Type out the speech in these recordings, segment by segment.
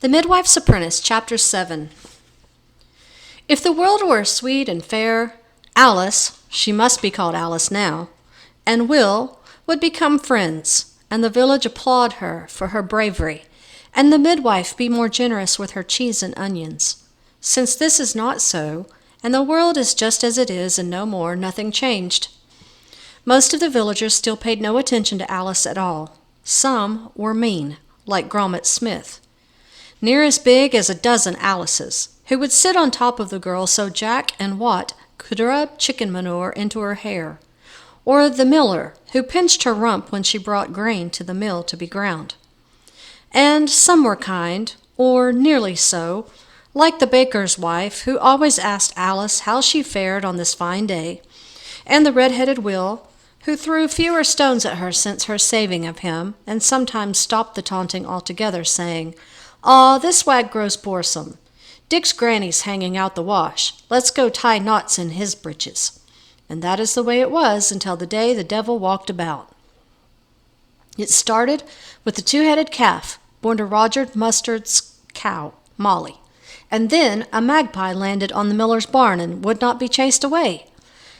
The Midwife's Apprentice, Chapter 7. If the world were sweet and fair, Alice, she must be called Alice now, and Will would become friends, and the village applaud her for her bravery, and the midwife be more generous with her cheese and onions. Since this is not so, and the world is just as it is and no more, nothing changed. Most of the villagers still paid no attention to Alice at all. Some were mean, like Grommet Smith, near as big as a dozen Alices, who would sit on top of the girl so Jack and Wat could rub chicken manure into her hair, or the miller, who pinched her rump when she brought grain to the mill to be ground. And some were kind, or nearly so, like the baker's wife, who always asked Alice how she fared on this fine day, and the red-headed Will, who threw fewer stones at her since her saving of him, and sometimes stopped the taunting altogether, saying, "Aw, this wag grows boresome. Dick's granny's hanging out the wash. Let's go tie knots in his breeches." And that is the way it was until the day the devil walked about. It started with the two-headed calf, born to Roger Mustard's cow, Molly, and then a magpie landed on the miller's barn and would not be chased away.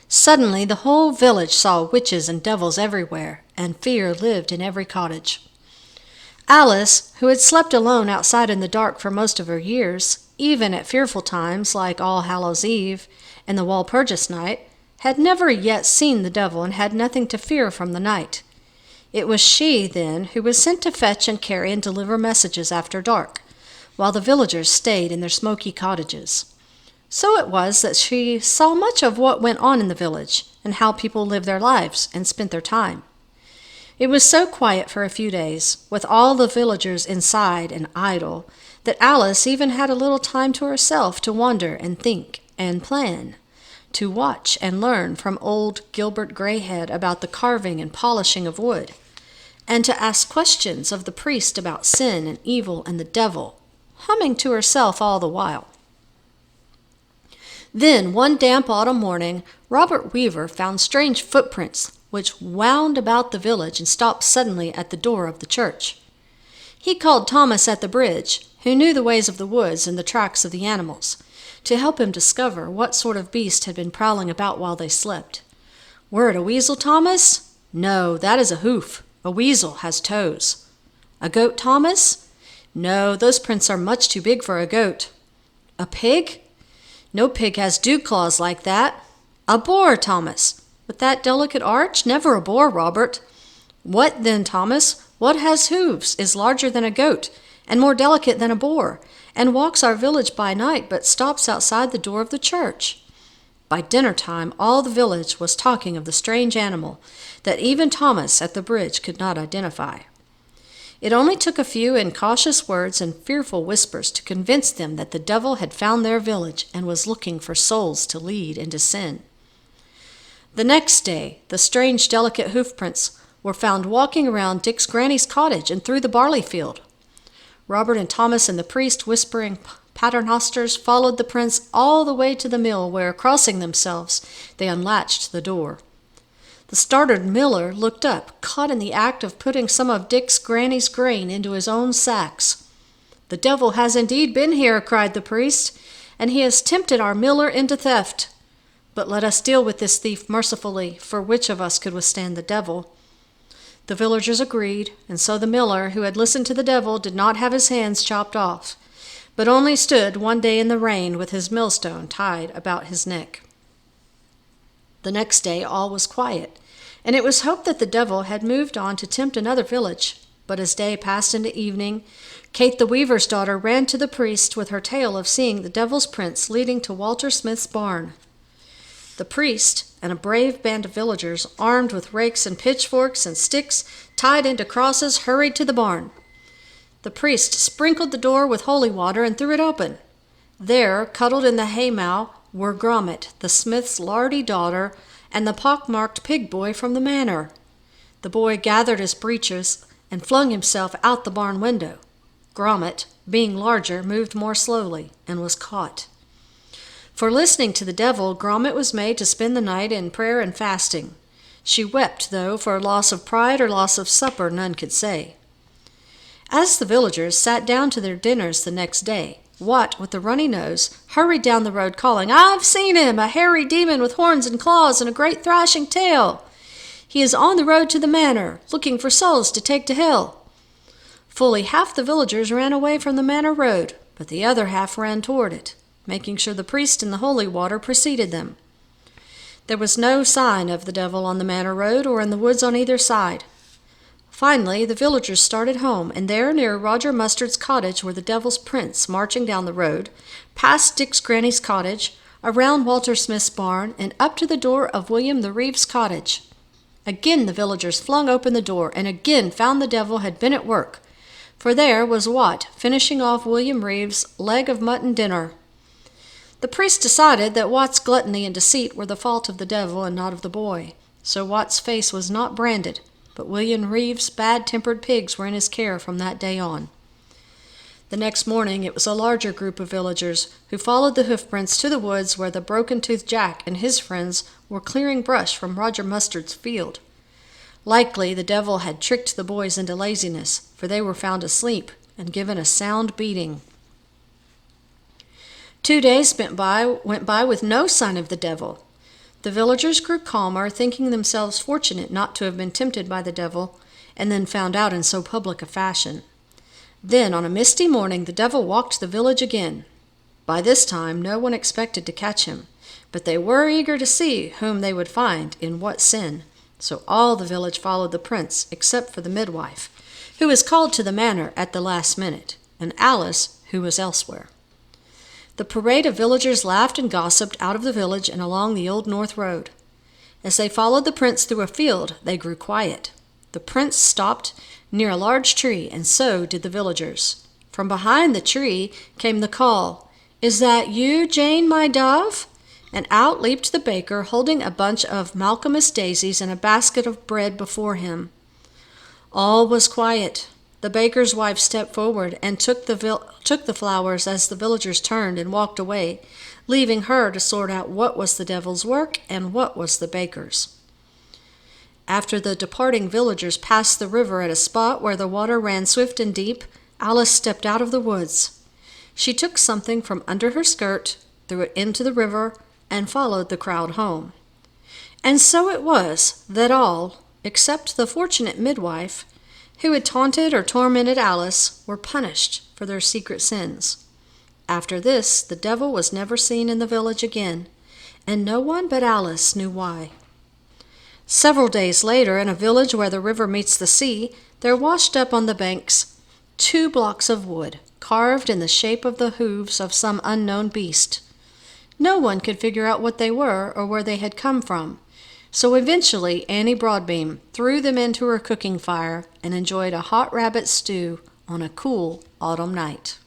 Suddenly the whole village saw witches and devils everywhere, and fear lived in every cottage. Alice, who had slept alone outside in the dark for most of her years, even at fearful times like All Hallows' Eve and the Walpurgis night, had never yet seen the devil and had nothing to fear from the night. It was she, then, who was sent to fetch and carry and deliver messages after dark, while the villagers stayed in their smoky cottages. So it was that she saw much of what went on in the village, and how people lived their lives and spent their time. It was so quiet for a few days, with all the villagers inside and idle, that Alice even had a little time to herself to wonder and think and plan, to watch and learn from old Gilbert Greyhead about the carving and polishing of wood, and to ask questions of the priest about sin and evil and the devil, humming to herself all the while. Then, one damp autumn morning, Robert Weaver found strange footprints which wound about the village and stopped suddenly at the door of the church. He called Thomas at the bridge, who knew the ways of the woods and the tracks of the animals, to help him discover what sort of beast had been prowling about while they slept. "Were it a weasel, Thomas?" "No, that is a hoof. A weasel has toes." "A goat, Thomas?" "No, those prints are much too big for a goat." "A pig?" "No pig has dew claws like that." "A boar, Thomas?" "With that delicate arch? Never a boar, Robert." "What then, Thomas? What has hooves, is larger than a goat, and more delicate than a boar, and walks our village by night, but stops outside the door of the church?" By dinner time all the village was talking of the strange animal that even Thomas at the bridge could not identify. It only took a few incautious words and fearful whispers to convince them that the devil had found their village and was looking for souls to lead into sin. The next day, the strange, delicate hoofprints were found walking around Dick's granny's cottage and through the barley field. Robert and Thomas and the priest, whispering paternosters, followed the prints all the way to the mill, where, crossing themselves, they unlatched the door. The startled miller looked up, caught in the act of putting some of Dick's granny's grain into his own sacks. "The devil has indeed been here," cried the priest, "and he has tempted our miller into theft. But let us deal with this thief mercifully, for which of us could withstand the devil?" The villagers agreed, and so the miller, who had listened to the devil, did not have his hands chopped off, but only stood one day in the rain with his millstone tied about his neck. The next day all was quiet, and it was hoped that the devil had moved on to tempt another village. But as day passed into evening, Kate the weaver's daughter ran to the priest with her tale of seeing the devil's prints leading to Walter Smith's barn. The priest and a brave band of villagers, armed with rakes and pitchforks and sticks tied into crosses, hurried to the barn. The priest sprinkled the door with holy water and threw it open. There, cuddled in the haymow, were Grommet, the smith's lardy daughter, and the pock-marked pig boy from the manor. The boy gathered his breeches and flung himself out the barn window. Grommet, being larger, moved more slowly and was caught. For listening to the devil, Grommet was made to spend the night in prayer and fasting. She wept, though, for loss of pride or loss of supper none could say. As the villagers sat down to their dinners the next day, Wat, with the runny nose, hurried down the road calling, "I've seen him, a hairy demon with horns and claws and a great thrashing tail. He is on the road to the manor, looking for souls to take to hell." Fully half the villagers ran away from the manor road, but the other half ran toward it, making sure the priest in the holy water preceded them. There was no sign of the devil on the manor road or in the woods on either side. Finally, the villagers started home, and there near Roger Mustard's cottage were the devil's prints marching down the road, past Dick's granny's cottage, around Walter Smith's barn, and up to the door of William the Reeve's cottage. Again the villagers flung open the door, and again found the devil had been at work, for there was Wat finishing off William Reeve's leg of mutton dinner. The priest decided that Wat's gluttony and deceit were the fault of the devil and not of the boy, so Wat's face was not branded, but William Reeve's bad-tempered pigs were in his care from that day on. The next morning it was a larger group of villagers who followed the hoofprints to the woods where the broken-toothed Jack and his friends were clearing brush from Roger Mustard's field. Likely the devil had tricked the boys into laziness, for they were found asleep and given a sound beating. 2 days went by with no sign of the devil. The villagers grew calmer, thinking themselves fortunate not to have been tempted by the devil, and then found out in so public a fashion. Then, on a misty morning, the devil walked the village again. By this time, no one expected to catch him, but they were eager to see whom they would find in what sin. So all the village followed the prince, except for the midwife, who was called to the manor at the last minute, and Alice, who was elsewhere. The parade of villagers laughed and gossiped out of the village and along the old north road. As they followed the prince through a field, they grew quiet. The prince stopped near a large tree, and so did the villagers. From behind the tree came the call, "Is that you, Jane, my dove?" And out leaped the baker, holding a bunch of Malcolmus daisies and a basket of bread before him. All was quiet. The baker's wife stepped forward and took the flowers as the villagers turned and walked away, leaving her to sort out what was the devil's work and what was the baker's. After the departing villagers passed the river at a spot where the water ran swift and deep, Alice stepped out of the woods. She took something from under her skirt, threw it into the river, and followed the crowd home. And so it was that all, except the fortunate midwife, who had taunted or tormented Alice, were punished for their secret sins. After this, the devil was never seen in the village again, and no one but Alice knew why. Several days later, in a village where the river meets the sea, there washed up on the banks 2 blocks of wood, carved in the shape of the hooves of some unknown beast. No one could figure out what they were or where they had come from, so eventually Annie Broadbeam threw them into her cooking fire and enjoyed a hot rabbit stew on a cool autumn night.